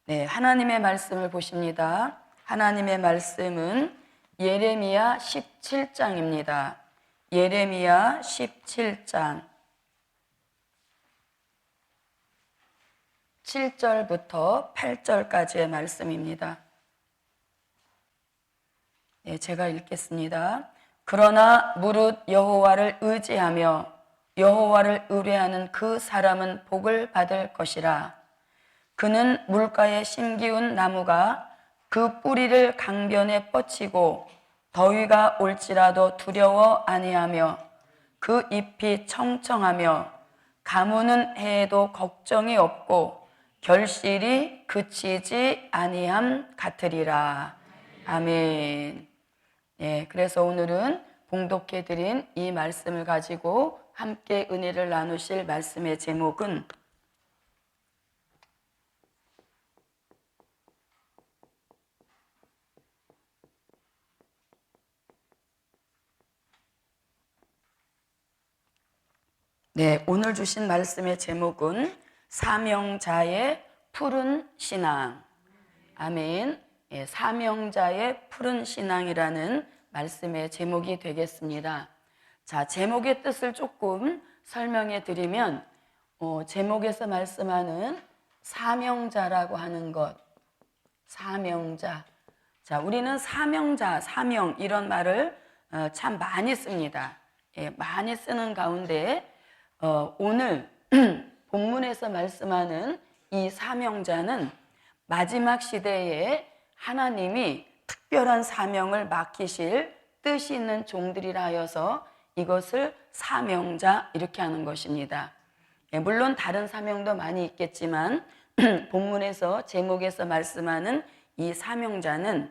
네, 하나님의 말씀을 보십니다. 하나님의 말씀은 예레미야 17장입니다. 예레미야 17장 7절부터 8절까지의 말씀입니다. 네, 제가 읽겠습니다. 그러나 무릇 여호와를 의지하며 여호와를 의뢰하는 그 사람은 복을 받을 것이라. 그는 물가에 심기운 나무가 그 뿌리를 강변에 뻗치고 더위가 올지라도 두려워 아니하며 그 잎이 청청하며 가무는 해에도 걱정이 없고 결실이 그치지 아니함 같으리라. 아멘. 네, 그래서 오늘은 봉독해 드린 이 말씀을 가지고 함께 은혜를 나누실 말씀의 제목은 네, 오늘 주신 말씀의 제목은 사명자의 푸른 신앙. 아멘. 예, 사명자의 푸른 신앙이라는 말씀의 제목이 되겠습니다. 자, 제목의 뜻을 조금 설명해 드리면 제목에서 말씀하는 사명자라고 하는 것, 사명자. 자, 우리는 사명자, 사명 이런 말을 참 많이 씁니다. 예, 많이 쓰는 가운데 오늘 본문에서 말씀하는 이 사명자는 마지막 시대에 하나님이 특별한 사명을 맡기실 뜻이 있는 종들이라 하여서 이것을 사명자 이렇게 하는 것입니다. 예, 물론 다른 사명도 많이 있겠지만 본문에서 제목에서 말씀하는 이 사명자는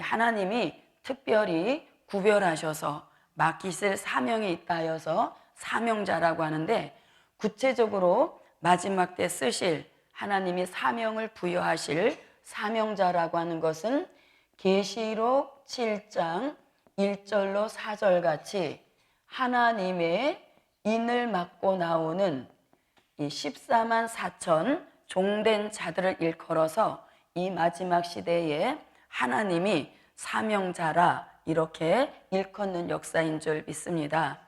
하나님이 특별히 구별하셔서 맡기실 사명이 있다 하여서 사명자라고 하는데, 구체적으로 마지막 때 쓰실 하나님이 사명을 부여하실 사명자라고 하는 것은 계시록 7장 1절로 4절 같이 하나님의 인을 맡고 나오는 이 14만 4천 종된 자들을 일컬어서 이 마지막 시대에 하나님이 사명자라 이렇게 일컫는 역사인 줄 믿습니다.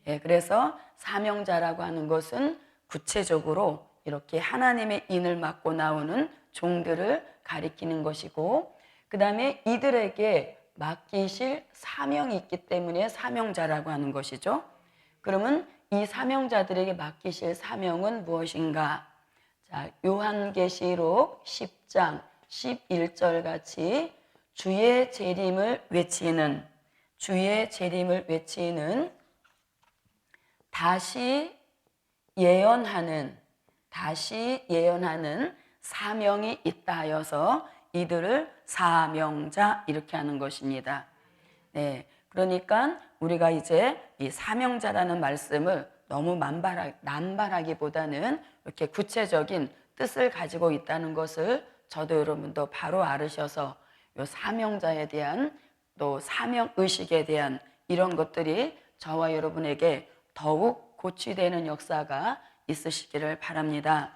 예, 그래서 사명자라고 하는 것은 구체적으로 이렇게 하나님의 인을 맡고 나오는 종들을 가리키는 것이고, 그 다음에 이들에게 맡기실 사명이 있기 때문에 사명자라고 하는 것이죠. 그러면 이 사명자들에게 맡기실 사명은 무엇인가? 자, 요한계시록 10장 11절 같이 주의 재림을 외치는 다시 예언하는 사명이 있다 하여서 이들을 사명자 이렇게 하는 것입니다. 네, 그러니까 우리가 이제 이 사명자라는 말씀을 너무 남발하기보다는 이렇게 구체적인 뜻을 가지고 있다는 것을 저도 여러분도 바로 알으셔서 이 사명자에 대한 또 사명의식에 대한 이런 것들이 저와 여러분에게 더욱 고취되는 역사가 있으시기를 바랍니다.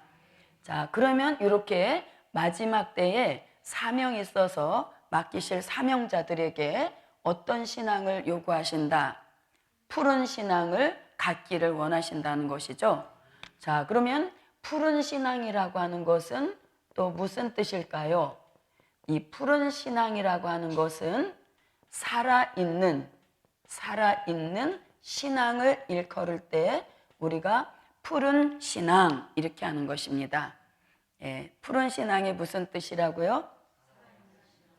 자, 그러면 이렇게 마지막 때에 사명이 있어서 맡기실 사명자들에게 어떤 신앙을 요구하신다? 푸른 신앙을 갖기를 원하신다는 것이죠. 자, 그러면 푸른 신앙이라고 하는 것은 또 무슨 뜻일까요? 이 푸른 신앙이라고 하는 것은 살아있는 신앙을 일컬을 때 우리가 푸른 신앙 이렇게 하는 것입니다. 예, 푸른 신앙이 무슨 뜻이라고요?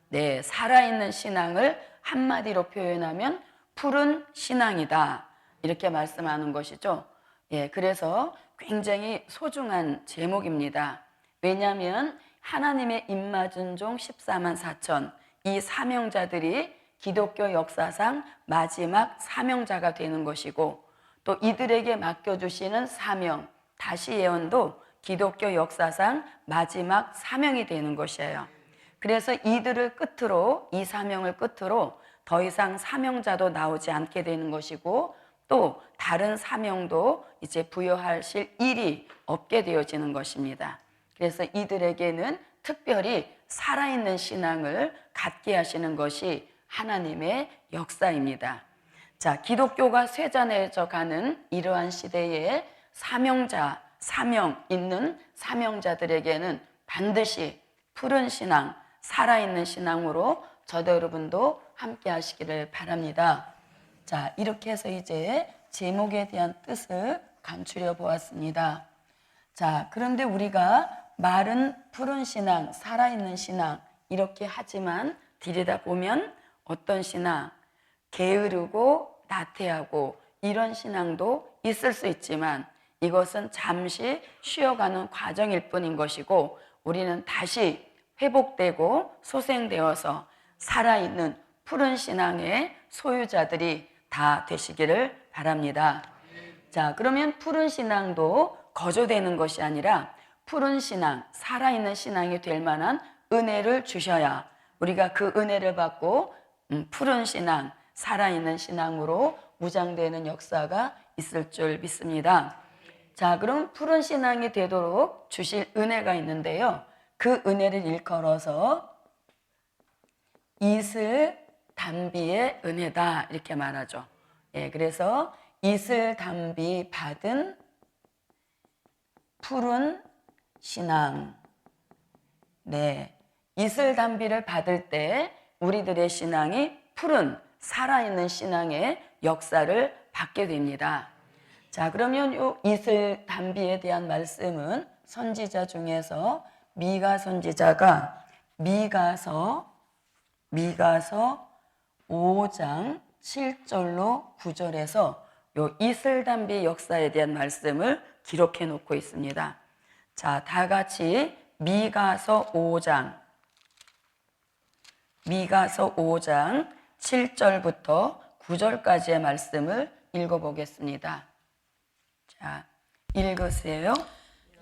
네, 살아있는 신앙을 한마디로 표현하면 푸른 신앙이다 이렇게 말씀하는 것이죠. 예, 그래서 굉장히 소중한 제목입니다. 왜냐하면 하나님의 입맞은 종 14만 4천 이 사명자들이 기독교 역사상 마지막 사명자가 되는 것이고, 또 이들에게 맡겨주시는 사명, 다시 예언도 기독교 역사상 마지막 사명이 되는 것이에요. 그래서 이들을 끝으로, 이 사명을 끝으로 더 이상 사명자도 나오지 않게 되는 것이고, 또 다른 사명도 이제 부여하실 일이 없게 되어지는 것입니다. 그래서 이들에게는 특별히 살아있는 신앙을 갖게 하시는 것이 하나님의 역사입니다. 자, 기독교가 쇠잔해져 가는 이러한 시대에 사명 있는 사명자들에게는 반드시 푸른 신앙, 살아있는 신앙으로 저도 여러분도 함께 하시기를 바랍니다. 자, 이렇게 해서 이제 제목에 대한 뜻을 감추려 보았습니다. 자, 그런데 우리가 말은 푸른 신앙, 살아있는 신앙 이렇게 하지만 들여다보면 어떤 신앙, 게으르고 나태하고 이런 신앙도 있을 수 있지만 이것은 잠시 쉬어가는 과정일 뿐인 것이고 우리는 다시 회복되고 소생되어서 살아있는 푸른 신앙의 소유자들이 다 되시기를 바랍니다. 자, 그러면 푸른 신앙도 거저되는 것이 아니라 푸른 신앙, 살아있는 신앙이 될 만한 은혜를 주셔야 우리가 그 은혜를 받고 푸른 신앙, 살아있는 신앙으로 무장되는 역사가 있을 줄 믿습니다. 자, 그럼 푸른 신앙이 되도록 주실 은혜가 있는데요. 그 은혜를 일컬어서 이슬 담비의 은혜다 이렇게 말하죠. 예, 그래서 이슬 담비 받은 푸른 신앙. 네, 이슬 담비를 받을 때 우리들의 신앙이 푸른 살아있는 신앙의 역사를 받게 됩니다. 자, 그러면 이 이슬 담비에 대한 말씀은 선지자 중에서 미가 선지자가 미가서 5장 7절로 9절에서 요 이슬 담비 역사에 대한 말씀을 기록해 놓고 있습니다. 자, 다 같이 미가서 5장 7절부터 9절까지의 말씀을 읽어보겠습니다. 자, 읽으세요.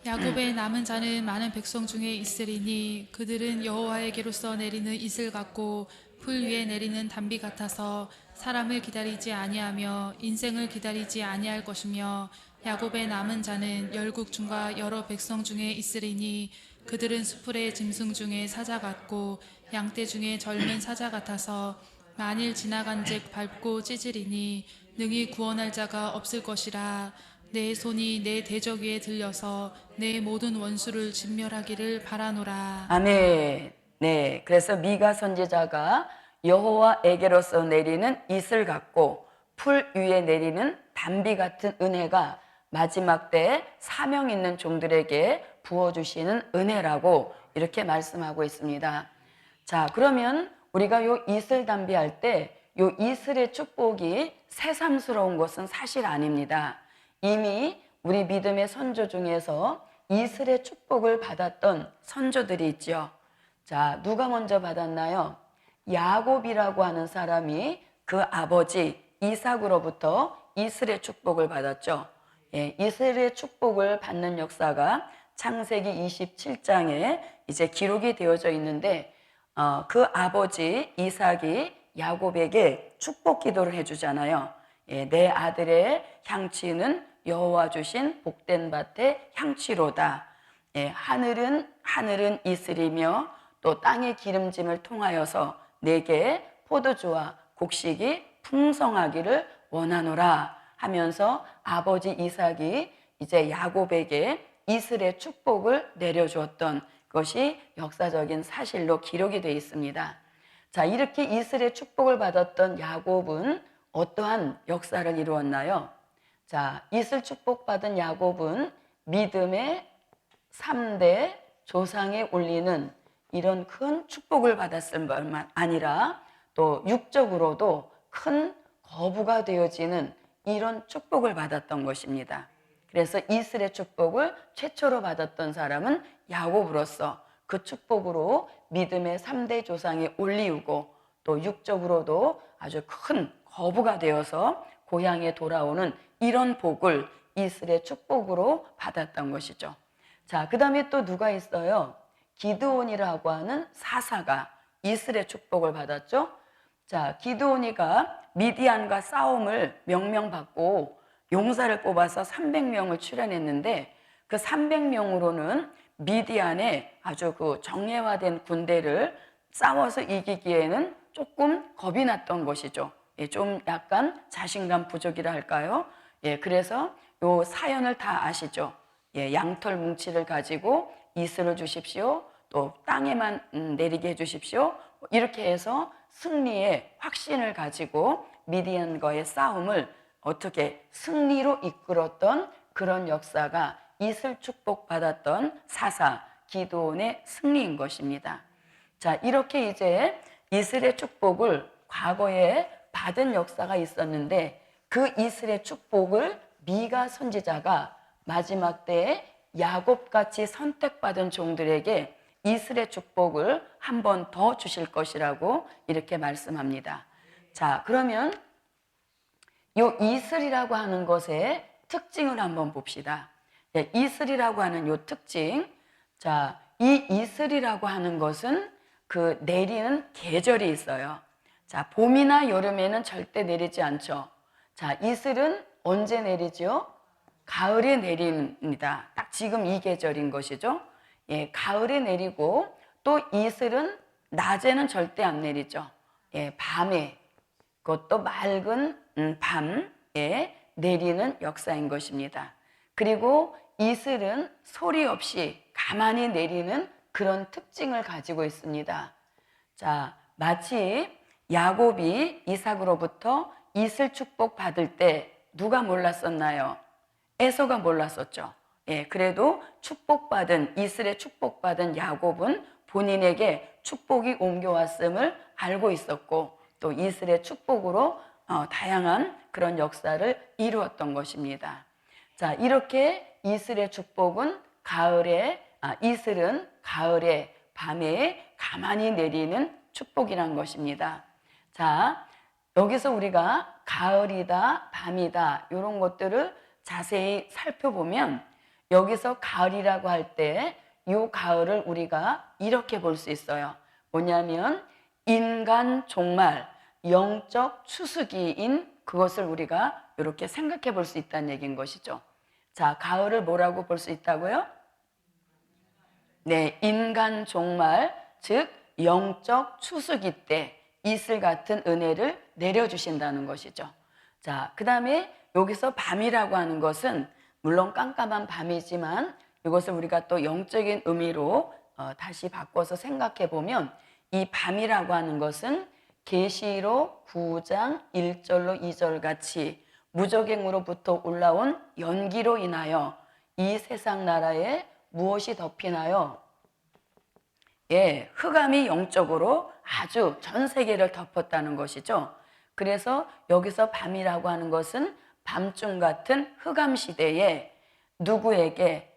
야곱의 남은 자는 많은 백성 중에 있으리니 그들은 여호와에게로서 내리는 이슬 같고 풀 위에 내리는 담비 같아서 사람을 기다리지 아니하며 인생을 기다리지 아니할 것이며 야곱의 남은 자는 열국 중과 여러 백성 중에 있으리니 그들은 수풀의 짐승 중에 사자 같고 양떼 중에 젊은 사자 같아서 만일 지나간즉 밟고 찢으리니 능히 구원할 자가 없을 것이라. 내 손이 내 대적 위에 들려서 내 모든 원수를 진멸하기를 바라노라. 아멘. 네, 그래서 미가 선지자가 여호와에게로서 내리는 이슬 같고 풀 위에 내리는 담비 같은 은혜가 마지막 때 사명 있는 종들에게 부어주시는 은혜라고 이렇게 말씀하고 있습니다. 자, 그러면 우리가 요 이슬 담비 할 때 요 이슬의 축복이 새삼스러운 것은 사실 아닙니다. 이미 우리 믿음의 선조 중에서 이슬의 축복을 받았던 선조들이 있죠. 자, 누가 먼저 받았나요? 야곱이라고 하는 사람이 그 아버지 이삭으로부터 이슬의 축복을 받았죠. 예, 이슬의 축복을 받는 역사가 창세기 27장에 이제 기록이 되어져 있는데 그 아버지 이삭이 야곱에게 축복 기도를 해주잖아요. 예, 내 아들의 향취는 여호와 주신 복된 밭의 향취로다. 예, 하늘은 이슬이며 또 땅의 기름짐을 통하여서 내게 포도주와 곡식이 풍성하기를 원하노라 하면서 아버지 이삭이 이제 야곱에게 이슬의 축복을 내려주었던 것이 역사적인 사실로 기록이 되어 있습니다. 자, 이렇게 이슬의 축복을 받았던 야곱은 어떠한 역사를 이루었나요? 자, 이슬 축복받은 야곱은 믿음의 3대 조상에 올리는 이런 큰 축복을 받았을 뿐만 아니라 또 육적으로도 큰 거부가 되어지는 이런 축복을 받았던 것입니다. 그래서 이슬의 축복을 최초로 받았던 사람은 야곱으로서 그 축복으로 믿음의 3대 조상에 올리우고 또 육적으로도 아주 큰 거부가 되어서 고향에 돌아오는 이런 복을 이슬의 축복으로 받았던 것이죠. 자, 그 다음에 또 누가 있어요? 기드온이라고 하는 사사가 이슬의 축복을 받았죠. 자, 기드온이가 미디안과 싸움을 명명받고 용사를 뽑아서 300명을 출연했는데 그 300명으로는 미디안의 아주 그 정예화된 군대를 싸워서 이기기에는 조금 겁이 났던 것이죠. 예, 좀 약간 자신감 부족이라 할까요? 예, 그래서 요 사연을 다 아시죠? 예, 양털 뭉치를 가지고 이슬을 주십시오. 또 땅에만 내리게 해주십시오. 이렇게 해서 승리의 확신을 가지고 미디안과의 싸움을 어떻게 승리로 이끌었던 그런 역사가 이슬 축복 받았던 사사 기드온의 승리인 것입니다. 자, 이렇게 이제 이슬의 축복을 과거에 받은 역사가 있었는데 그 이슬의 축복을 미가 선지자가 마지막 때에 야곱같이 선택받은 종들에게 이슬의 축복을 한 번 더 주실 것이라고 이렇게 말씀합니다. 자, 그러면 요 이슬이라고 하는 것의 특징을 한번 봅시다. 예, 이슬이라고 하는 요 특징. 자, 이 이슬이라고 하는 것은 그 내리는 계절이 있어요. 자, 봄이나 여름에는 절대 내리지 않죠. 자, 이슬은 언제 내리죠? 가을에 내립니다. 딱 지금 이 계절인 것이죠. 예, 가을에 내리고 또 이슬은 낮에는 절대 안 내리죠. 예, 밤에 그것도 맑은 밤에 내리는 역사인 것입니다. 그리고 이슬은 소리 없이 가만히 내리는 그런 특징을 가지고 있습니다. 자, 마치 야곱이 이삭으로부터 이슬 축복 받을 때 누가 몰랐었나요? 에서가 몰랐었죠. 예, 그래도 축복받은 이슬의 축복받은 야곱은 본인에게 축복이 옮겨왔음을 알고 있었고 또 이슬의 축복으로 다양한 그런 역사를 이루었던 것입니다. 자, 이렇게 이슬의 축복은 이슬은 가을에 밤에 가만히 내리는 축복이란 것입니다. 자, 여기서 우리가 가을이다, 밤이다 이런 것들을 자세히 살펴보면 여기서 가을이라고 할 때 이 가을을 우리가 이렇게 볼 수 있어요. 뭐냐면 인간 종말, 영적 추수기인 그것을 우리가 이렇게 생각해 볼 수 있다는 얘기인 것이죠. 자, 가을을 뭐라고 볼 수 있다고요? 네, 인간 종말, 즉 영적 추수기 때 이슬 같은 은혜를 내려주신다는 것이죠. 자, 그 다음에 여기서 밤이라고 하는 것은 물론 깜깜한 밤이지만 이것을 우리가 또 영적인 의미로 다시 바꿔서 생각해 보면 이 밤이라고 하는 것은 계시록 9장 1절로 2절 같이 무적행으로부터 올라온 연기로 인하여 이 세상 나라에 무엇이 덮이나요? 예, 흑암이 영적으로 아주 전 세계를 덮었다는 것이죠. 그래서 여기서 밤이라고 하는 것은 밤중 같은 흑암 시대에 누구에게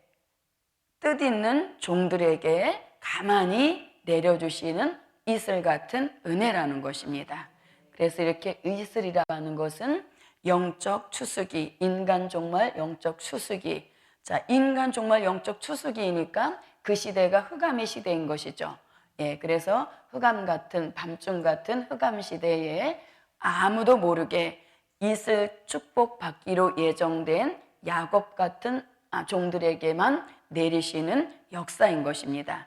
뜻있는 종들에게 가만히 내려주시는 이슬 같은 은혜라는 것입니다. 그래서 이렇게 이슬이라고 하는 것은 영적 추수기, 인간 종말 영적 추수기. 자, 인간 종말 영적 추수기이니까 그 시대가 흑암의 시대인 것이죠. 예, 그래서 흑암 같은 밤중 같은 흑암 시대에 아무도 모르게 이슬 축복 받기로 예정된 야곱 같은 종들에게만 내리시는 역사인 것입니다.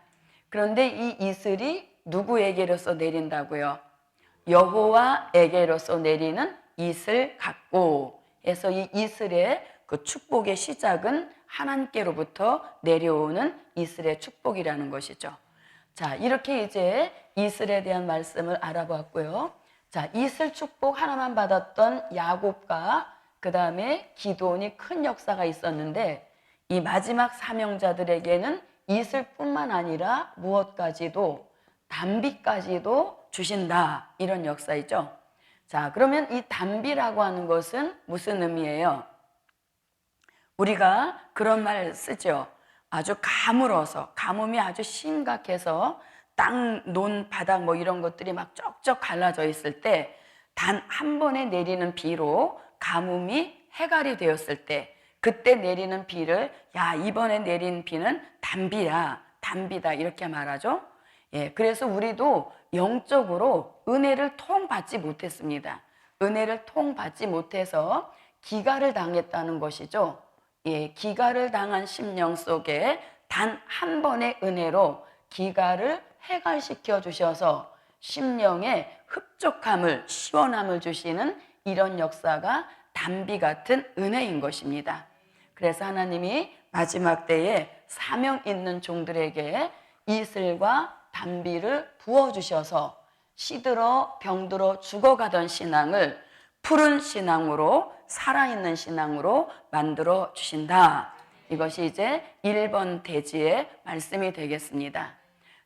그런데 이 이슬이 누구에게로서 내린다고요? 여호와에게로서 내리는 이슬 같고 해서 이 이슬의 그 축복의 시작은 하나님께로부터 내려오는 이슬의 축복이라는 것이죠. 자, 이렇게 이제 이슬에 대한 말씀을 알아보았고요. 자, 이슬 축복 하나만 받았던 야곱과 그 다음에 기드온이 큰 역사가 있었는데 이 마지막 사명자들에게는 이슬뿐만 아니라 무엇까지도 단비까지도 주신다 이런 역사이죠. 자, 그러면 이 단비라고 하는 것은 무슨 의미예요? 우리가 그런 말 쓰죠. 아주 가물어서 가뭄이 아주 심각해서 땅, 논, 바닥 뭐 이런 것들이 막 쩍쩍 갈라져 있을 때 단 한 번에 내리는 비로 가뭄이 해갈이 되었을 때 그때 내리는 비를 야, 이번에 내린 비는 단비다 이렇게 말하죠. 예, 그래서 우리도 영적으로 은혜를 통 받지 못했습니다. 은혜를 통 받지 못해서 기갈을 당했다는 것이죠. 예, 기갈을 당한 심령 속에 단 한 번의 은혜로 기가를 해갈시켜 주셔서 심령에 흡족함을, 시원함을 주시는 이런 역사가 단비 같은 은혜인 것입니다. 그래서 하나님이 마지막 때에 사명 있는 종들에게 이슬과 단비를 부어주셔서 시들어 병들어 죽어가던 신앙을 푸른 신앙으로, 살아있는 신앙으로 만들어 주신다. 이것이 이제 1번 대지의 말씀이 되겠습니다.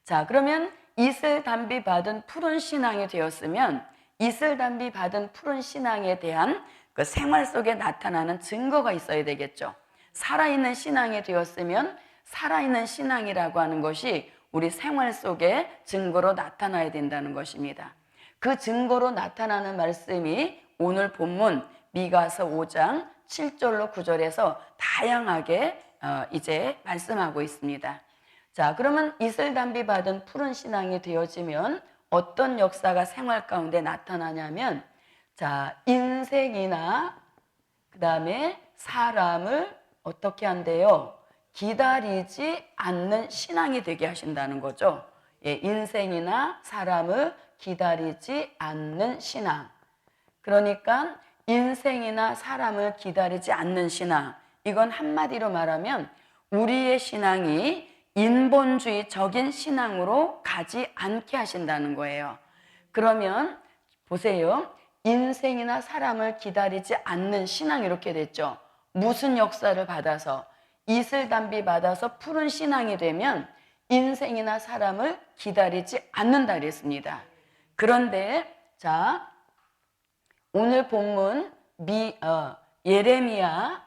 자, 그러면 이슬 단비 받은 푸른 신앙이 되었으면 이슬 단비 받은 푸른 신앙에 대한 그 생활 속에 나타나는 증거가 있어야 되겠죠. 살아있는 신앙이 되었으면 살아있는 신앙이라고 하는 것이 우리 생활 속에 증거로 나타나야 된다는 것입니다. 그 증거로 나타나는 말씀이 오늘 본문 미가서 5장 7절로 9절에서 다양하게 이제 말씀하고 있습니다. 자, 그러면 이슬 단비 받은 푸른 신앙이 되어지면 어떤 역사가 생활 가운데 나타나냐면, 자, 인생이나 그 다음에 사람을 어떻게 한대요? 기다리지 않는 신앙이 되게 하신다는 거죠. 예, 인생이나 사람을 기다리지 않는 신앙. 그러니까 인생이나 사람을 기다리지 않는 신앙. 이건 한마디로 말하면 우리의 신앙이 인본주의적인 신앙으로 가지 않게 하신다는 거예요. 그러면 보세요. 인생이나 사람을 기다리지 않는 신앙 이렇게 됐죠. 무슨 역사를 받아서 이슬 단비 받아서 푸른 신앙이 되면 인생이나 사람을 기다리지 않는다 그랬습니다. 그런데 자, 오늘 본문 예레미야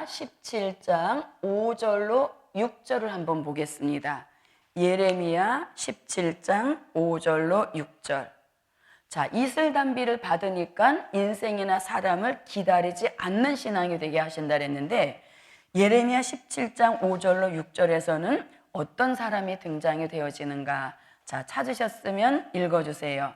17장 5절로 6절을 한번 보겠습니다. 예레미야 17장 5절로 6절. 자, 이슬 단비를 받으니까 인생이나 사람을 기다리지 않는 신앙이 되게 하신다 그랬는데, 예레미야 17장 5절로 6절에서는 어떤 사람이 등장이 되어지는가? 자, 찾으셨으면 읽어주세요.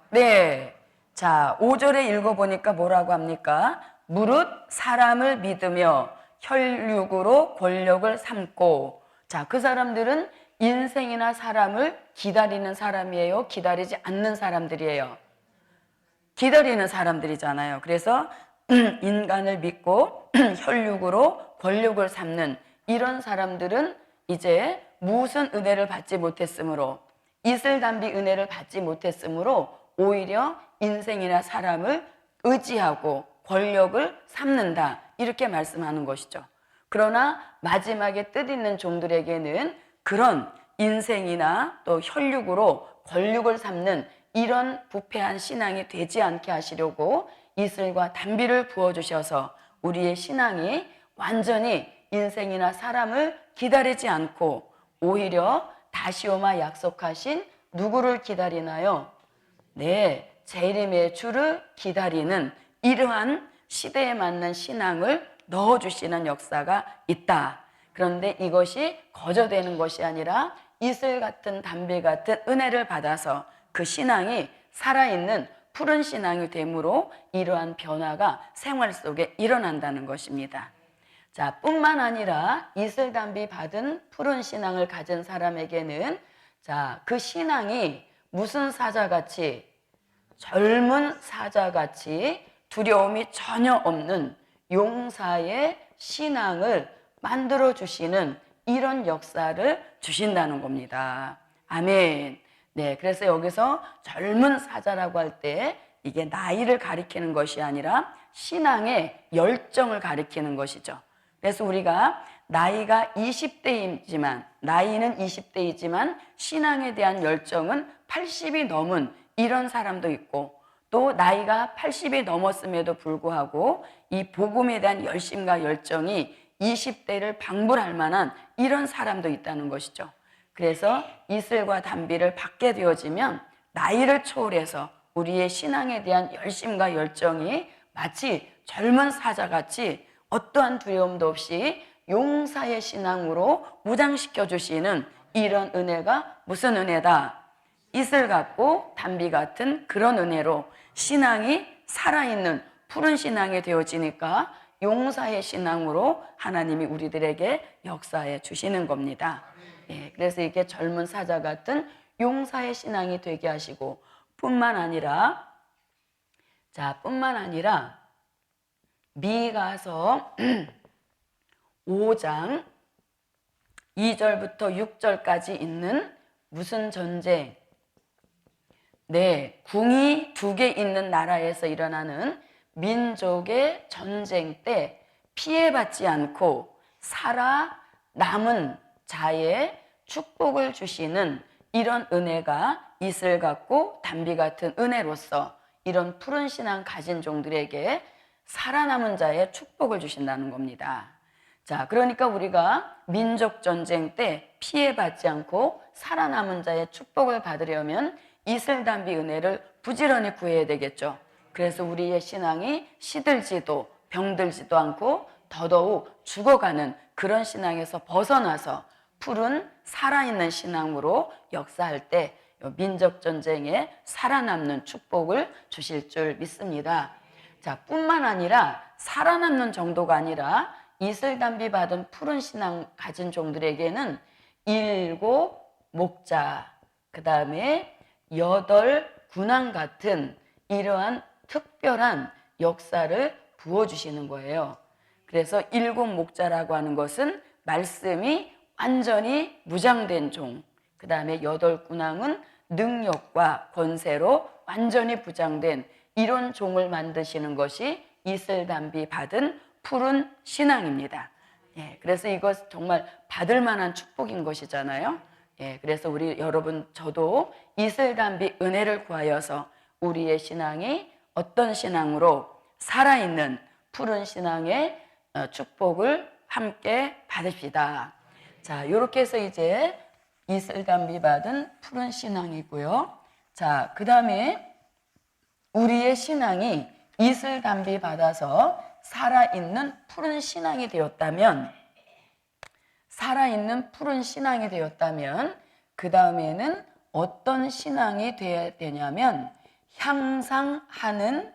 네. 자, 5절에 읽어보니까 뭐라고 합니까? 무릇 사람을 믿으며 혈육으로 권력을 삼고. 자, 그 사람들은 인생이나 사람을 기다리는 사람이에요? 기다리지 않는 사람들이에요? 기다리는 사람들이잖아요. 그래서 인간을 믿고 혈육으로 권력을 삼는 이런 사람들은 이제 무슨 은혜를 받지 못했으므로, 이슬 단비 은혜를 받지 못했으므로 오히려 인생이나 사람을 의지하고 권력을 삼는다, 이렇게 말씀하는 것이죠. 그러나 마지막에 뜻있는 종들에게는 그런 인생이나 또 혈육으로 권력을 삼는 이런 부패한 신앙이 되지 않게 하시려고 이슬과 단비를 부어주셔서 우리의 신앙이 완전히 인생이나 사람을 기다리지 않고 오히려 다시 오마 약속하신 누구를 기다리나요? 네, 재림의 주를 기다리는 이러한 시대에 맞는 신앙을 넣어주시는 역사가 있다. 그런데 이것이 거저되는 것이 아니라 이슬 같은 단비 같은 은혜를 받아서 그 신앙이 살아있는 푸른 신앙이 되므로 이러한 변화가 생활 속에 일어난다는 것입니다. 자, 뿐만 아니라 이슬 단비 받은 푸른 신앙을 가진 사람에게는 자, 그 신앙이 무슨 사자같이, 젊은 사자같이 두려움이 전혀 없는 용사의 신앙을 만들어 주시는 이런 역사를 주신다는 겁니다. 아멘. 네, 그래서 여기서 젊은 사자라고 할 때 이게 나이를 가리키는 것이 아니라 신앙의 열정을 가리키는 것이죠. 그래서 우리가 나이가 20대이지만, 나이는 20대이지만 신앙에 대한 열정은 80이 넘은 이런 사람도 있고, 또 나이가 80이 넘었음에도 불구하고 이 복음에 대한 열심과 열정이 20대를 방불할 만한 이런 사람도 있다는 것이죠. 그래서 이슬과 단비를 받게 되어지면 나이를 초월해서 우리의 신앙에 대한 열심과 열정이 마치 젊은 사자같이 어떠한 두려움도 없이 용사의 신앙으로 무장시켜 주시는 이런 은혜가 무슨 은혜다? 이슬 같고 담비 같은 그런 은혜로 신앙이 살아있는 푸른 신앙이 되어지니까 용사의 신앙으로 하나님이 우리들에게 역사해 주시는 겁니다. 예, 그래서 이게 젊은 사자 같은 용사의 신앙이 되게 하시고 뿐만 아니라 미가서 5장 2절부터 6절까지 있는 무슨 전쟁? 네, 궁이 2개 있는 나라에서 일어나는 민족의 전쟁 때 피해받지 않고 살아남은 자의 축복을 주시는 이런 은혜가 이슬 같고 담비 같은 은혜로서 이런 푸른 신앙 가진 종들에게 살아남은 자의 축복을 주신다는 겁니다. 자, 그러니까 우리가 민족 전쟁 때 피해받지 않고 살아남은 자의 축복을 받으려면 이슬 담비 은혜를 부지런히 구해야 되겠죠. 그래서 우리의 신앙이 시들지도 병들지도 않고 더더욱 죽어가는 그런 신앙에서 벗어나서 푸른 살아있는 신앙으로 역사할 때 민족 전쟁에 살아남는 축복을 주실 줄 믿습니다. 자, 뿐만 아니라 살아남는 정도가 아니라 이슬 담비 받은 푸른 신앙 가진 종들에게는 7 목자, 그 다음에 8 군왕 같은 이러한 특별한 역사를 부어주시는 거예요. 그래서 7 목자라고 하는 것은 말씀이 완전히 무장된 종, 그 다음에 8 군왕은 능력과 권세로 완전히 부장된 이런 종을 만드시는 것이 이슬 담비 받은 푸른 신앙입니다. 예, 그래서 이것 정말 받을 만한 축복인 것이잖아요. 예, 그래서 우리 여러분 저도 이슬 담비 은혜를 구하여서 우리의 신앙이 어떤 신앙으로 살아있는 푸른 신앙의 축복을 함께 받읍시다. 자, 이렇게 해서 이제 이슬 담비 받은 푸른 신앙이고요. 자, 그 다음에 우리의 신앙이 이슬 담비 받아서 살아있는 푸른 신앙이 되었다면 그 다음에는 어떤 신앙이 되어야 되냐면 향상하는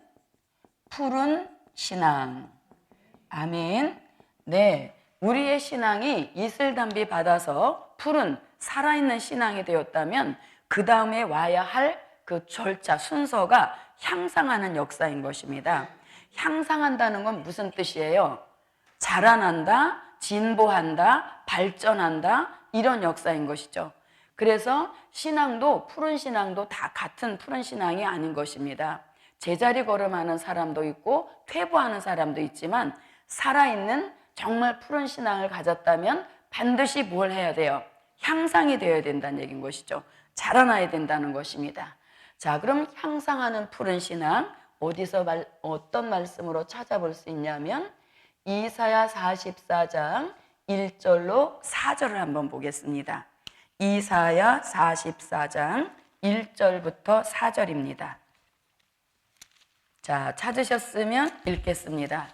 푸른 신앙. 아멘. 네, 우리의 신앙이 이슬 담비 받아서 푸른 살아있는 신앙이 되었다면 그 다음에 와야 할 그 절차 순서가 향상하는 역사인 것입니다. 향상한다는 건 무슨 뜻이에요? 자라난다, 진보한다, 발전한다 이런 역사인 것이죠. 그래서 신앙도 푸른 신앙도 다 같은 푸른 신앙이 아닌 것입니다. 제자리 걸음하는 사람도 있고 퇴보하는 사람도 있지만 살아있는 정말 푸른 신앙을 가졌다면 반드시 뭘 해야 돼요? 향상이 되어야 된다는 얘기인 것이죠. 자라나야 된다는 것입니다. 자, 그럼 향상하는 푸른 신앙 어디서 어떤 말씀으로 찾아볼 수 있냐면 이사야 44장 1절로 4절을 한번 보겠습니다. 이사야 44장 1절부터 4절입니다. 자, 찾으셨으면 읽겠습니다.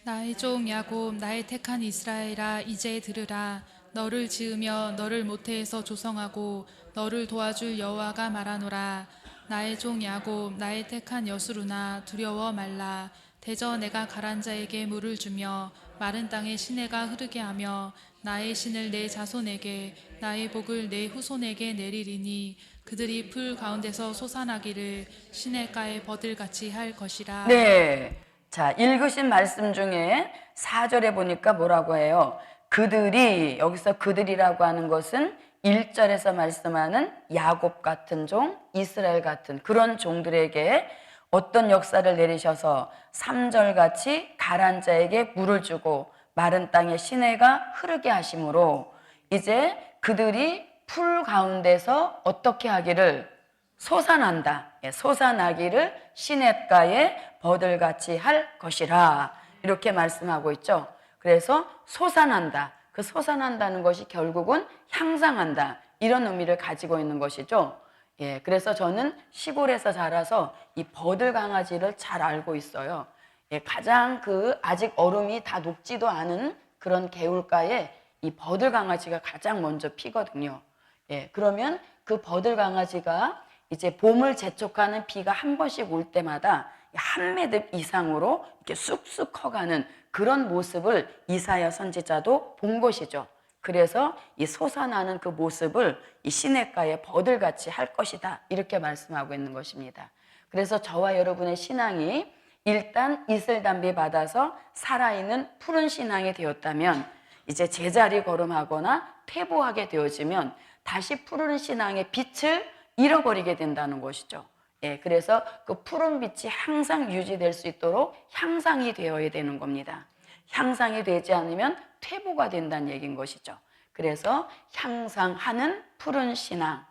나의 종 야곱, 나의 택한 이스라엘아, 이제 들으라. 너를 지으며 너를 모태에서 조성하고 너를 도와줄 여호와가 말하노라. 나의 종 야곱, 나의 택한 여수르나, 두려워 말라. 대저 내가 가란 자에게 물을 주며 마른 땅에 시내가 흐르게 하며 나의 신을 내 자손에게, 나의 복을 내 후손에게 내리리니 그들이 풀 가운데서 솟아나기를 시냇가에 버들같이 할 것이라. 네, 자, 읽으신 말씀 중에 4절에 보니까 뭐라고 해요? 그들이, 여기서 그들이라고 하는 것은 1절에서 말씀하는 야곱 같은 종, 이스라엘 같은 그런 종들에게 어떤 역사를 내리셔서 3절같이 가란 자에게 물을 주고 마른 땅에 시내가 흐르게 하심으로 이제 그들이 풀 가운데서 어떻게 하기를 솟아난다. 솟아나기를 시냇가에 버들같이 할 것이라 이렇게 말씀하고 있죠. 그래서 솟아난다. 그 솟아난다는 것이 결국은 향상한다. 이런 의미를 가지고 있는 것이죠. 예, 그래서 저는 시골에서 자라서 이 버들 강아지를 잘 알고 있어요. 예, 가장 아직 얼음이 다 녹지도 않은 그런 개울가에 이 버들 강아지가 가장 먼저 피거든요. 예, 그러면 그 버들 강아지가 이제 봄을 재촉하는 비가 한 번씩 올 때마다 한 매듭 이상으로 이렇게 쑥쑥 커가는 그런 모습을 이사야 선지자도 본 것이죠. 그래서 이 솟아나는 그 모습을 이 시냇가에 버들같이 할 것이다, 이렇게 말씀하고 있는 것입니다. 그래서 저와 여러분의 신앙이 일단 이슬담비 받아서 살아있는 푸른 신앙이 되었다면, 이제 제자리 걸음하거나 퇴보하게 되어지면 다시 푸른 신앙의 빛을 잃어버리게 된다는 것이죠. 예, 그래서 그 푸른 빛이 항상 유지될 수 있도록 향상이 되어야 되는 겁니다. 향상이 되지 않으면 퇴보가 된다는 얘기인 것이죠. 그래서 향상하는 푸른 신앙.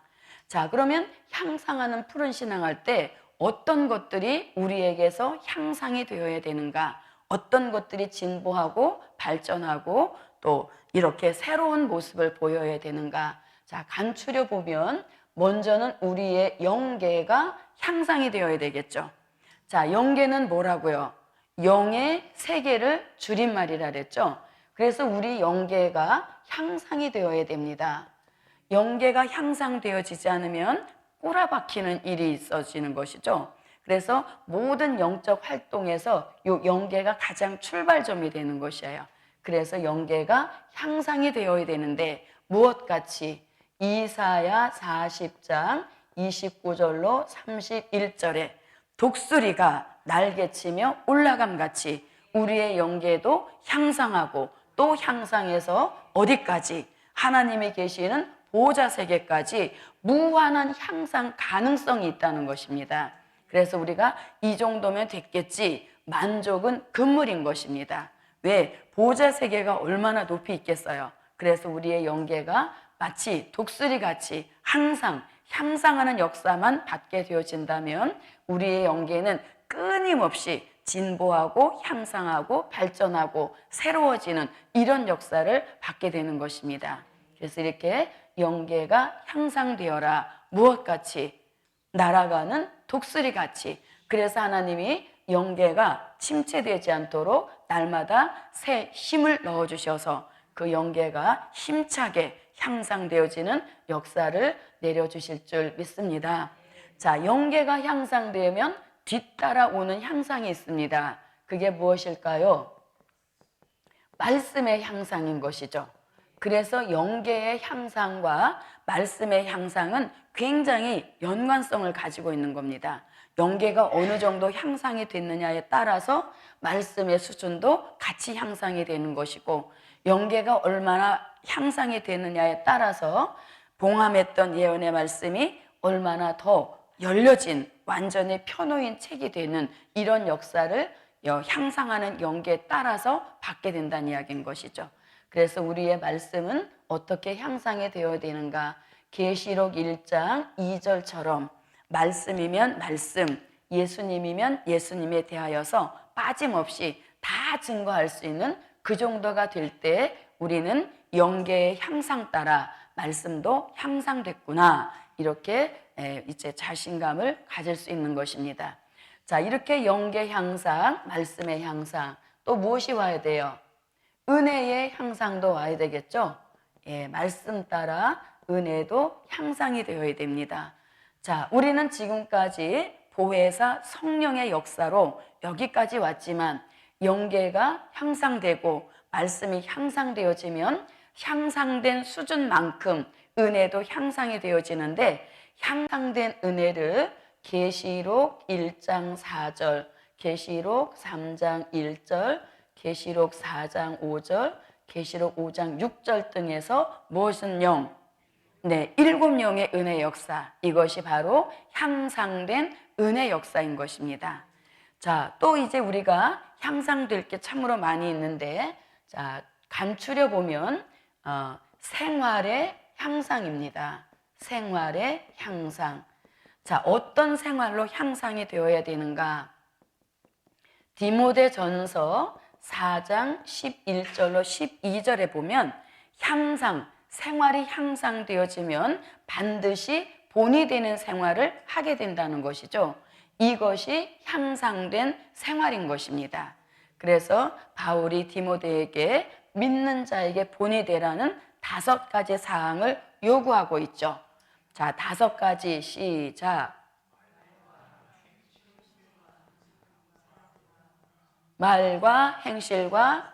자, 그러면 향상하는 푸른 신앙 할 때 어떤 것들이 우리에게서 향상이 되어야 되는가? 어떤 것들이 진보하고 발전하고 또 이렇게 새로운 모습을 보여야 되는가? 자, 간추려 보면 먼저는 우리의 영계가 향상이 되어야 되겠죠. 자, 영계는 뭐라고요? 영의 세계를 줄임말이라 그랬죠. 그래서 우리 영계가 향상이 되어야 됩니다. 영계가 향상되어지지 않으면 꼬라박히는 일이 있어지는 것이죠. 그래서 모든 영적 활동에서 이 영계가 가장 출발점이 되는 것이에요. 그래서 영계가 향상이 되어야 되는데 무엇같이? 이사야 40장 29절로 31절에 독수리가 날개치며 올라감같이 우리의 영계도 향상하고 또 향상해서 어디까지? 하나님이 계시는 보호자 세계까지 무한한 향상 가능성이 있다는 것입니다. 그래서 우리가 이 정도면 됐겠지, 만족은 금물인 것입니다. 왜? 보호자 세계가 얼마나 높이 있겠어요. 그래서 우리의 영계가 마치 독수리같이 항상 향상하는 역사만 받게 되어진다면 우리의 영계는 끊임없이 진보하고 향상하고 발전하고 새로워지는 이런 역사를 받게 되는 것입니다. 그래서 이렇게 영계가 향상되어라. 무엇같이? 날아가는 독수리같이. 그래서 하나님이 영계가 침체되지 않도록 날마다 새 힘을 넣어주셔서 그 영계가 힘차게 향상되어지는 역사를 내려주실 줄 믿습니다. 자, 영계가 향상되면 뒤따라오는 향상이 있습니다. 그게 무엇일까요? 말씀의 향상인 것이죠. 그래서 영계의 향상과 말씀의 향상은 굉장히 연관성을 가지고 있는 겁니다. 영계가 어느 정도 향상이 됐느냐에 따라서 말씀의 수준도 같이 향상이 되는 것이고, 영계가 얼마나 향상이 되느냐에 따라서 봉함했던 예언의 말씀이 얼마나 더 열려진 완전히 펴놓인 책이 되는 이런 역사를 향상하는 영계에 따라서 받게 된다는 이야기인 것이죠. 그래서 우리의 말씀은 어떻게 향상이 되어야 되는가? 계시록 1장 2절처럼 말씀이면 말씀, 예수님이면 예수님에 대하여서 빠짐없이 다 증거할 수 있는 그 정도가 될 때 우리는 영계의 향상 따라 말씀도 향상됐구나, 이렇게 이제 자신감을 가질 수 있는 것입니다. 자, 이렇게 영계 향상, 말씀의 향상, 또 무엇이 와야 돼요? 은혜의 향상도 와야 되겠죠? 예, 말씀 따라 은혜도 향상이 되어야 됩니다. 자, 우리는 지금까지 보혜사 성령의 역사로 여기까지 왔지만 영계가 향상되고 말씀이 향상되어지면 향상된 수준만큼 은혜도 향상이 되어지는데, 향상된 은혜를 계시록 1장 4절, 계시록 3장 1절, 계시록 4장 5절, 계시록 5장 6절 등에서 무엇은 영? 네, 7영의 은혜 역사, 이것이 바로 향상된 은혜 역사인 것입니다. 자, 또 이제 우리가 향상될 게 참으로 많이 있는데, 자, 간추려 보면 생활의 향상입니다. 생활의 향상. 자, 어떤 생활로 향상이 되어야 되는가? 디모데전서 4장 11절로 12절에 보면 향상, 생활이 향상되어지면 반드시 본이 되는 생활을 하게 된다는 것이죠. 이것이 향상된 생활인 것입니다. 그래서 바울이 디모데에게 믿는 자에게 본이 되라는 5가지 사항을 요구하고 있죠. 자, 5가지 시작. 말과 행실과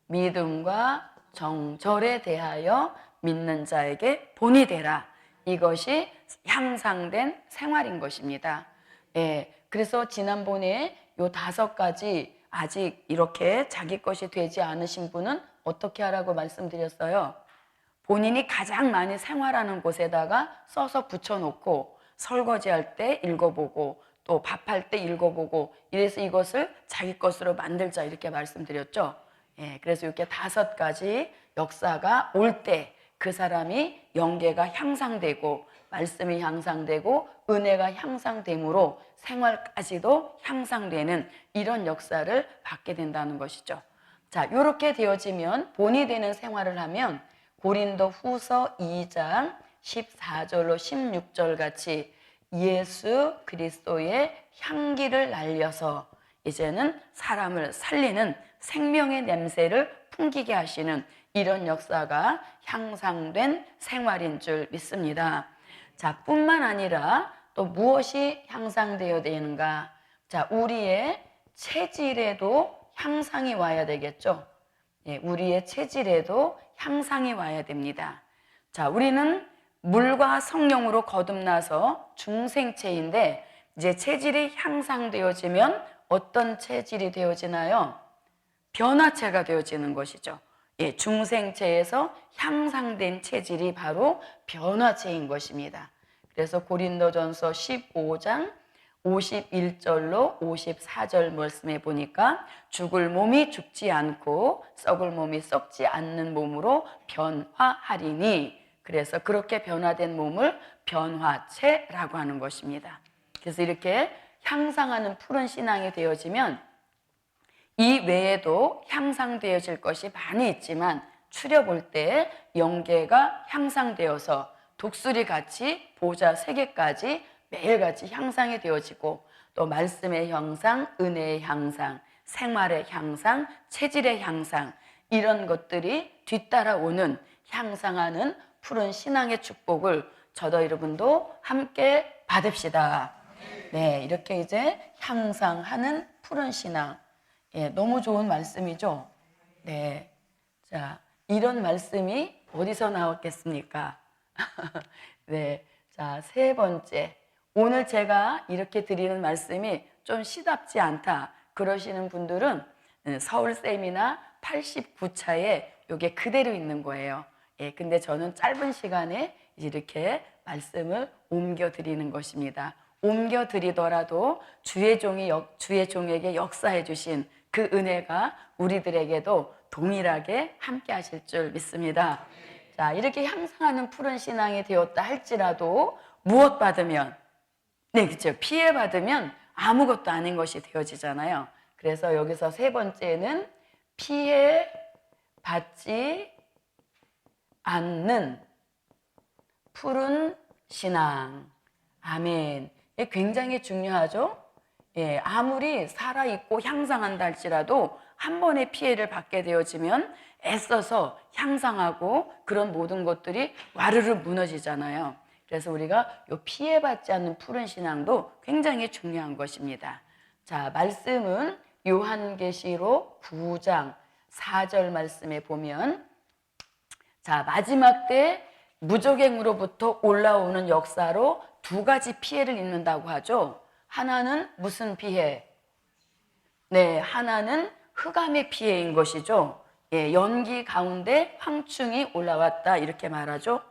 믿음과 정절에 대하여 믿는 자에게 본이 되라. 이것이 향상된 생활인 것입니다. 예, 그래서 지난번에 요 5가지 아직 이렇게 자기 것이 되지 않으신 분은 어떻게 하라고 말씀드렸어요? 본인이 가장 많이 생활하는 곳에다가 써서 붙여놓고 설거지할 때 읽어보고 또 밥할 때 읽어보고 이래서 이것을 자기 것으로 만들자 이렇게 말씀드렸죠. 예, 그래서 이렇게 5가지 역사가 올 때 그 사람이 영계가 향상되고 말씀이 향상되고 은혜가 향상됨으로 생활까지도 향상되는 이런 역사를 받게 된다는 것이죠. 자, 이렇게 되어지면 본이 되는 생활을 하면 고린도 후서 2장 14절로 16절 같이 예수 그리스도의 향기를 날려서 이제는 사람을 살리는 생명의 냄새를 풍기게 하시는 이런 역사가 향상된 생활인 줄 믿습니다. 자, 뿐만 아니라 또 무엇이 향상되어야 되는가? 자, 우리의 체질에도 향상이 와야 되겠죠. 예, 우리의 체질에도 향상이 와야 됩니다. 자, 우리는 물과 성령으로 거듭나서 중생체인데 이제 체질이 향상되어지면 어떤 체질이 되어지나요? 변화체가 되어지는 것이죠. 예, 중생체에서 향상된 체질이 바로 변화체인 것입니다. 그래서 고린도전서 15장 51절로 54절 말씀에 보니까 죽을 몸이 죽지 않고 썩을 몸이 썩지 않는 몸으로 변화하리니, 그래서 그렇게 변화된 몸을 변화체라고 하는 것입니다. 그래서 이렇게 향상하는 푸른 신앙이 되어지면 이 외에도 향상되어질 것이 많이 있지만 추려볼 때 영계가 향상되어서 독수리같이 보좌 3개까지 매일같이 향상이 되어지고 또 말씀의 향상, 은혜의 향상, 생활의 향상, 체질의 향상 이런 것들이 뒤따라오는 향상하는 푸른 신앙의 축복을 저도 여러분도 함께 받읍시다. 네, 이렇게 이제 향상하는 푸른 신앙. 예, 너무 좋은 말씀이죠. 네, 자, 이런 말씀이 어디서 나왔겠습니까? 네, 자, 3번째. 오늘 제가 이렇게 드리는 말씀이 좀 시답지 않다 그러시는 분들은 서울쌤이나 89차에 이게 그대로 있는 거예요. 예, 근데 저는 짧은 시간에 이렇게 말씀을 옮겨 드리는 것입니다. 옮겨 드리더라도 주의 종에게 역사해 주신 그 은혜가 우리들에게도 동일하게 함께 하실 줄 믿습니다. 자, 이렇게 향상하는 푸른 신앙이 되었다 할지라도 무엇 받으면, 네, 그렇죠. 피해 받으면 아무것도 아닌 것이 되어지잖아요. 그래서 여기서 3번째는 피해 받지 않는 푸른 신앙. 아멘. 이게 굉장히 중요하죠. 예, 아무리 살아있고 향상한다 할지라도 한 번의 피해를 받게 되어지면 애써서 향상하고 그런 모든 것들이 와르르 무너지잖아요. 그래서 우리가 이 피해받지 않는 푸른 신앙도 굉장히 중요한 것입니다. 자, 말씀은 요한계시록 9장 4절 말씀에 보면, 자, 마지막 때 무적행으로부터 올라오는 역사로 2가지 피해를 입는다고 하죠. 하나는 무슨 피해? 네, 하나는 흑암의 피해인 것이죠. 예, 연기 가운데 황충이 올라왔다 이렇게 말하죠.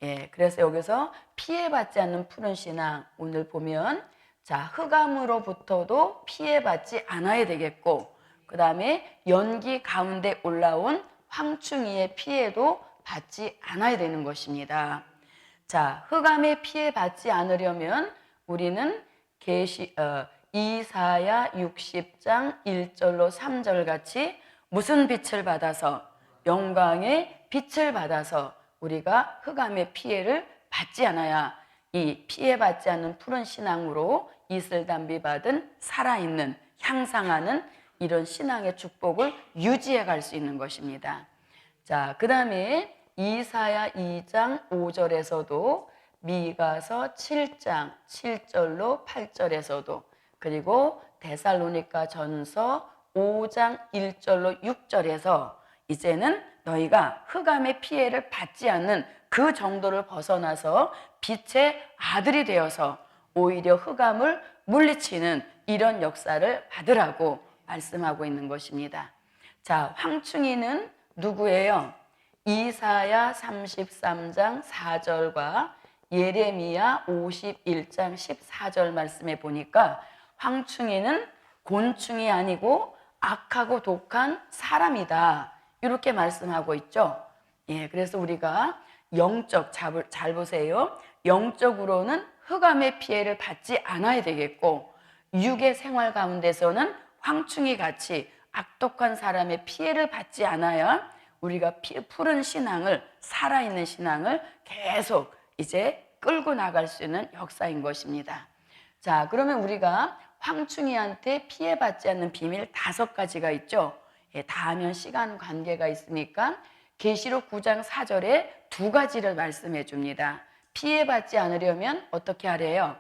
예, 그래서 여기서 피해받지 않는 푸른 신앙 오늘 보면, 자, 흑암으로부터도 피해받지 않아야 되겠고, 그 다음에 연기 가운데 올라온 황충이의 피해도 받지 않아야 되는 것입니다. 자, 흑암의 피해받지 않으려면 우리는 이사야 60장 1절로 3절 같이 무슨 빛을 받아서, 영광의 빛을 받아서 우리가 흑암의 피해를 받지 않아야 이 피해받지 않는 푸른 신앙으로 이슬담비 받은 살아있는 향상하는 이런 신앙의 축복을 유지해 갈 수 있는 것입니다. 자, 그 다음에 이사야 2장 5절에서도 미가서 7장 7절로 8절에서도 그리고 데살로니가 전서 5장 1절로 6절에서 이제는 너희가 흑암의 피해를 받지 않는 그 정도를 벗어나서 빛의 아들이 되어서 오히려 흑암을 물리치는 이런 역사를 받으라고 말씀하고 있는 것입니다. 자, 황충이는 누구예요? 이사야 33장 4절과 예레미야 51장 14절 말씀에 보니까 황충이는 곤충이 아니고 악하고 독한 사람이다. 이렇게 말씀하고 있죠. 예, 그래서 우리가 잘 보세요. 영적으로는 흑암의 피해를 받지 않아야 되겠고 육의 생활 가운데서는 황충이 같이 악독한 사람의 피해를 받지 않아야 우리가 푸른 신앙을, 살아있는 신앙을 계속 이제 끌고 나갈 수 있는 역사인 것입니다. 자, 그러면 우리가 황충이한테 피해받지 않는 비밀 5가지가 있죠. 예, 다 하면 시간 관계가 있으니까 계시록 9장 4절에 2가지를 말씀해 줍니다. 피해받지 않으려면 어떻게 하래요?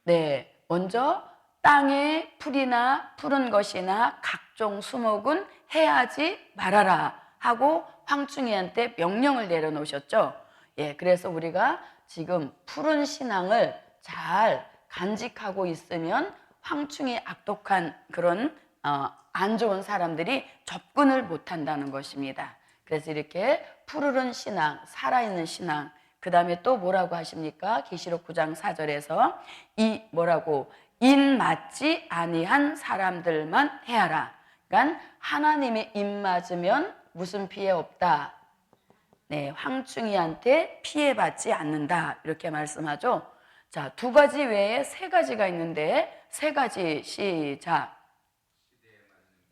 네, 먼저 땅에 풀이나 푸른 것이나 각종 수목은 해하지 말아라 하고 황충이한테 명령을 내려놓으셨죠. 예, 그래서 우리가 지금 푸른 신앙을 잘 간직하고 있으면 황충이 악독한 그런 안 좋은 사람들이 접근을 못한다는 것입니다. 그래서 이렇게 푸르른 신앙, 살아있는 신앙, 그 다음에 또 뭐라고 하십니까? 계시록 9장 4절에서 인 맞지 아니한 사람들만 해하라. 그러니까 하나님의 입 맞으면 무슨 피해 없다. 네, 황충이한테 피해받지 않는다. 이렇게 말씀하죠. 자, 2가지 외에 3가지가 있는데 3가지 시작.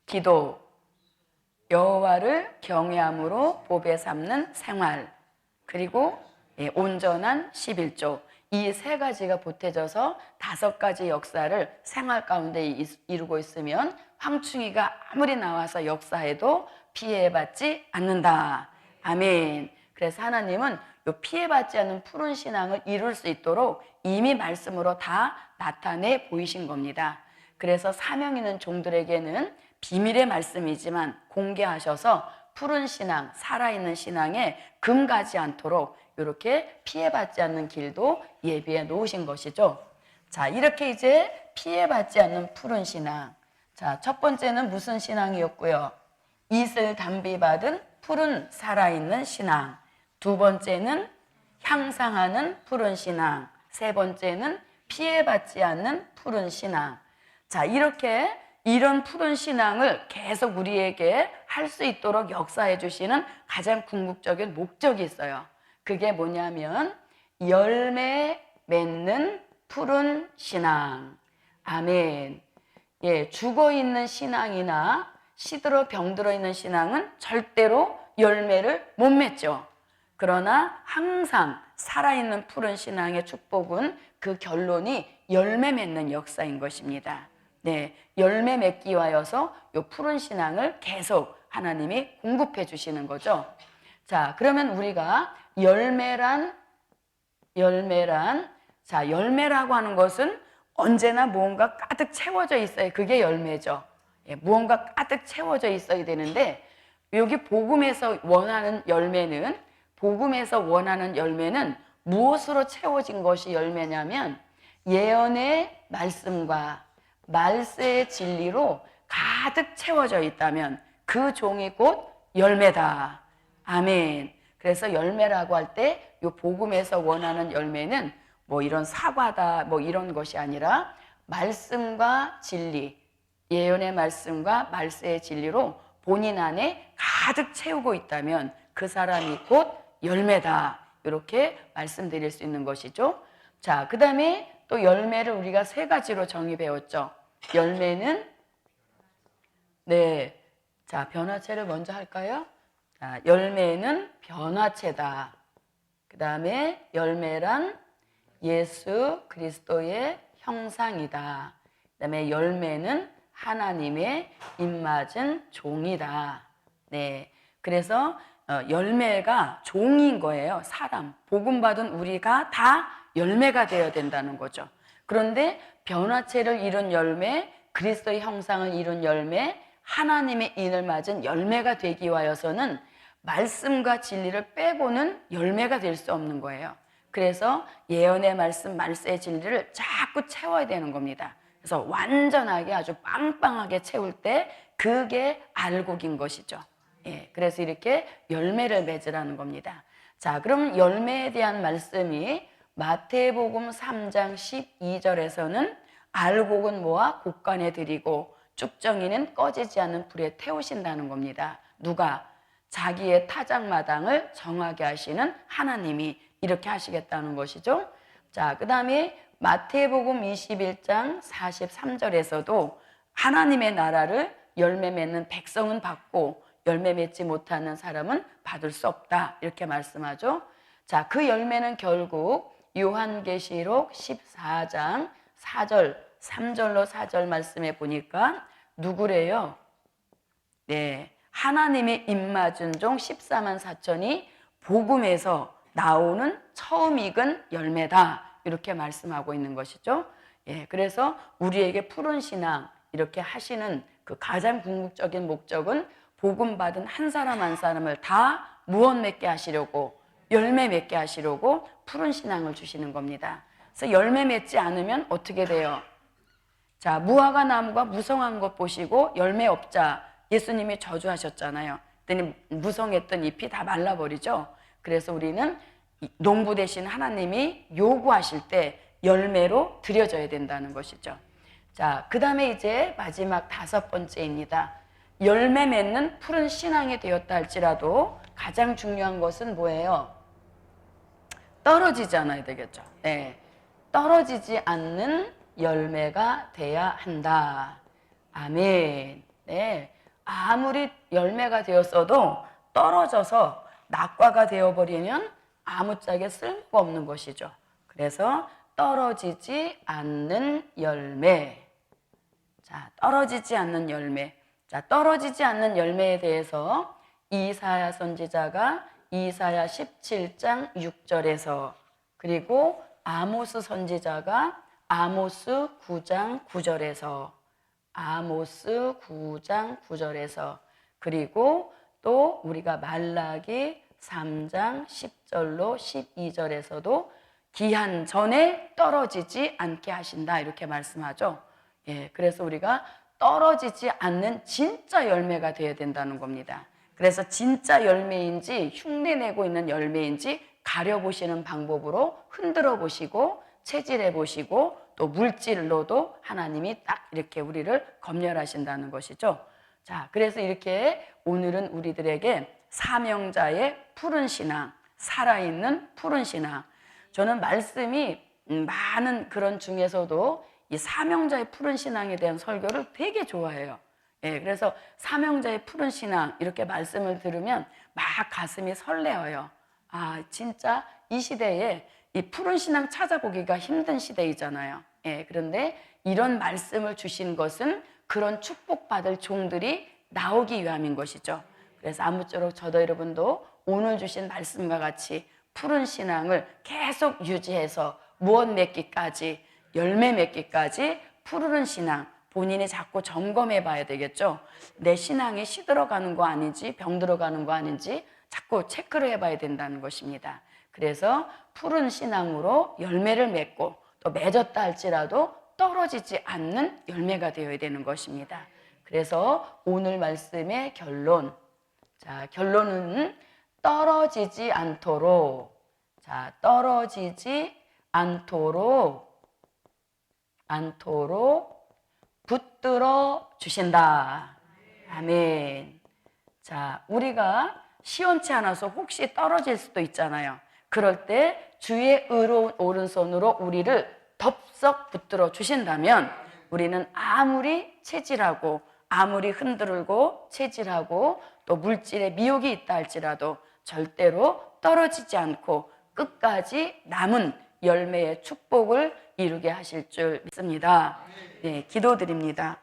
기도, 여호와를 경외함으로 보배 삼는 생활, 그리고 온전한 11조. 이 3가지가 보태져서 5가지 역사를 생활 가운데 이루고 있으면 황충이가 아무리 나와서 역사해도 피해받지 않는다. 아멘. 그래서 하나님은 이 피해받지 않는 푸른 신앙을 이룰 수 있도록 이미 말씀으로 다 나타내 보이신 겁니다. 그래서 사명 있는 종들에게는 비밀의 말씀이지만 공개하셔서 푸른 신앙, 살아있는 신앙에 금가지 않도록 이렇게 피해받지 않는 길도 예비해 놓으신 것이죠. 자, 이렇게 이제 피해받지 않는 푸른 신앙. 자, 첫 번째는 무슨 신앙이었고요? 이슬 담비 받은 푸른 살아있는 신앙. 2번째는 향상하는 푸른 신앙. 3번째는 피해받지 않는 푸른 신앙. 자, 이렇게 이런 푸른 신앙을 계속 우리에게 할 수 있도록 역사해 주시는 가장 궁극적인 목적이 있어요. 그게 뭐냐면 열매 맺는 푸른 신앙. 아멘. 예, 죽어 있는 신앙이나 시들어 병들어 있는 신앙은 절대로 열매를 못 맺죠. 그러나 항상 살아있는 푸른 신앙의 축복은 그 결론이 열매 맺는 역사인 것입니다. 네, 열매 맺기 위하여서 이 푸른 신앙을 계속 하나님이 공급해 주시는 거죠. 자, 그러면 우리가 열매라고 하는 것은 언제나 무언가 가득 채워져 있어야 그게 열매죠. 예, 무언가 가득 채워져 있어야 되는데 여기 복음에서 원하는 열매는 무엇으로 채워진 것이 열매냐면 예언의 말씀과 말세의 진리로 가득 채워져 있다면 그 종이 곧 열매다. 아멘. 그래서 열매라고 할 때 이 복음에서 원하는 열매는 뭐 이런 사과다 뭐 이런 것이 아니라 말씀과 진리, 예언의 말씀과 말세의 진리로 본인 안에 가득 채우고 있다면 그 사람이 곧 열매다. 이렇게 말씀드릴 수 있는 것이죠. 자, 그 다음에 또 열매를 우리가 3가지로 정의 배웠죠. 열매는 네, 자, 변화체를 먼저 할까요? 자, 열매는 변화체다. 그 다음에 열매란 예수 그리스도의 형상이다. 그 다음에 열매는 하나님의 입맞은 종이다. 네, 그래서 열매가 종인 거예요. 사람, 복음 받은 우리가 다 열매가 되어야 된다는 거죠. 그런데 변화체를 이룬 열매, 그리스도의 형상을 이룬 열매, 하나님의 인을 맞은 열매가 되기 위하여서는 말씀과 진리를 빼고는 열매가 될 수 없는 거예요. 그래서 예언의 말씀, 말세의 진리를 자꾸 채워야 되는 겁니다. 그래서 완전하게 아주 빵빵하게 채울 때 그게 알곡인 것이죠. 예, 그래서 이렇게 열매를 맺으라는 겁니다. 자, 그럼 열매에 대한 말씀이 마태복음 3장 12절에서는 알곡은 모아 곡간에 들이고 쭉정이는 꺼지지 않는 불에 태우신다는 겁니다. 누가? 자기의 타작마당을 정하게 하시는 하나님이 이렇게 하시겠다는 것이죠. 자, 그 다음에 마태복음 21장 43절에서도 하나님의 나라를 열매 맺는 백성은 받고 열매 맺지 못하는 사람은 받을 수 없다, 이렇게 말씀하죠. 자, 그 열매는 결국 요한계시록 14장 4절, 3절로 4절 말씀에 보니까 누구래요? 네, 하나님의 입맞은 종 14만 4천이 복음에서 나오는 처음 익은 열매다, 이렇게 말씀하고 있는 것이죠. 예, 그래서 우리에게 푸른 신앙 이렇게 하시는 그 가장 궁극적인 목적은 복음 받은 한 사람 한 사람을 다 무언 맺게 하시려고, 열매 맺게 하시려고 푸른 신앙을 주시는 겁니다. 그래서 열매 맺지 않으면 어떻게 돼요? 자, 무화과 나무가 무성한 것 보시고 열매 없자 예수님이 저주하셨잖아요. 그랬더니 무성했던 잎이 다 말라버리죠. 그래서 우리는 농부 되신 하나님이 요구하실 때 열매로 드려져야 된다는 것이죠. 자, 그 다음에 이제 마지막 5번째입니다. 열매 맺는 푸른 신앙이 되었다 할지라도 가장 중요한 것은 뭐예요? 떨어지지 않아야 되겠죠. 네, 떨어지지 않는 열매가 돼야 한다. 아멘. 네, 아무리 열매가 되었어도 떨어져서 낙과가 되어버리면 아무짝에 쓸모가 없는 것이죠. 그래서 떨어지지 않는 열매. 자, 떨어지지 않는 열매. 자, 떨어지지 않는 열매에 대해서 이사야 선지자가 이사야 17장 6절에서 그리고 아모스 선지자가 아모스 9장 9절에서 아모스 9장 9절에서 그리고 또 우리가 말라기 3장 10절로 12절에서도 기한 전에 떨어지지 않게 하신다, 이렇게 말씀하죠. 예, 그래서 우리가 떨어지지 않는 진짜 열매가 되어야 된다는 겁니다. 그래서 진짜 열매인지 흉내내고 있는 열매인지 가려보시는 방법으로 흔들어 보시고 체질해 보시고 또 물질로도 하나님이 딱 이렇게 우리를 검열하신다는 것이죠. 자, 그래서 이렇게 오늘은 우리들에게 사명자의 푸른 신앙, 살아있는 푸른 신앙. 저는 말씀이 많은 그런 중에서도 이 사명자의 푸른 신앙에 대한 설교를 되게 좋아해요. 예, 그래서 사명자의 푸른 신앙 이렇게 말씀을 들으면 막 가슴이 설레어요. 아, 진짜 이 시대에 이 푸른 신앙 찾아보기가 힘든 시대이잖아요. 예, 그런데 이런 말씀을 주신 것은 그런 축복받을 종들이 나오기 위함인 것이죠. 그래서 아무쪼록 저도 여러분도 오늘 주신 말씀과 같이 푸른 신앙을 계속 유지해서 무엇 맺기까지, 열매 맺기까지 푸르른 신앙, 본인이 자꾸 점검해 봐야 되겠죠. 내 신앙이 시들어가는 거 아닌지 병들어가는 거 아닌지 자꾸 체크를 해봐야 된다는 것입니다. 그래서 푸른 신앙으로 열매를 맺고 또 맺었다 할지라도 떨어지지 않는 열매가 되어야 되는 것입니다. 그래서 오늘 말씀의 결론, 자, 결론은 떨어지지 않도록, 자, 떨어지지 않도록 붙들어 주신다. 아멘. 자, 우리가 시원치 않아서 혹시 떨어질 수도 있잖아요. 그럴 때 주의 의로운 오른손으로 우리를 덥석 붙들어 주신다면 우리는 아무리 체질하고 아무리 흔들고 체질하고 또 물질에 미혹이 있다 할지라도 절대로 떨어지지 않고 끝까지 남은 열매의 축복을 이루게 하실 줄 믿습니다. 네, 기도드립니다.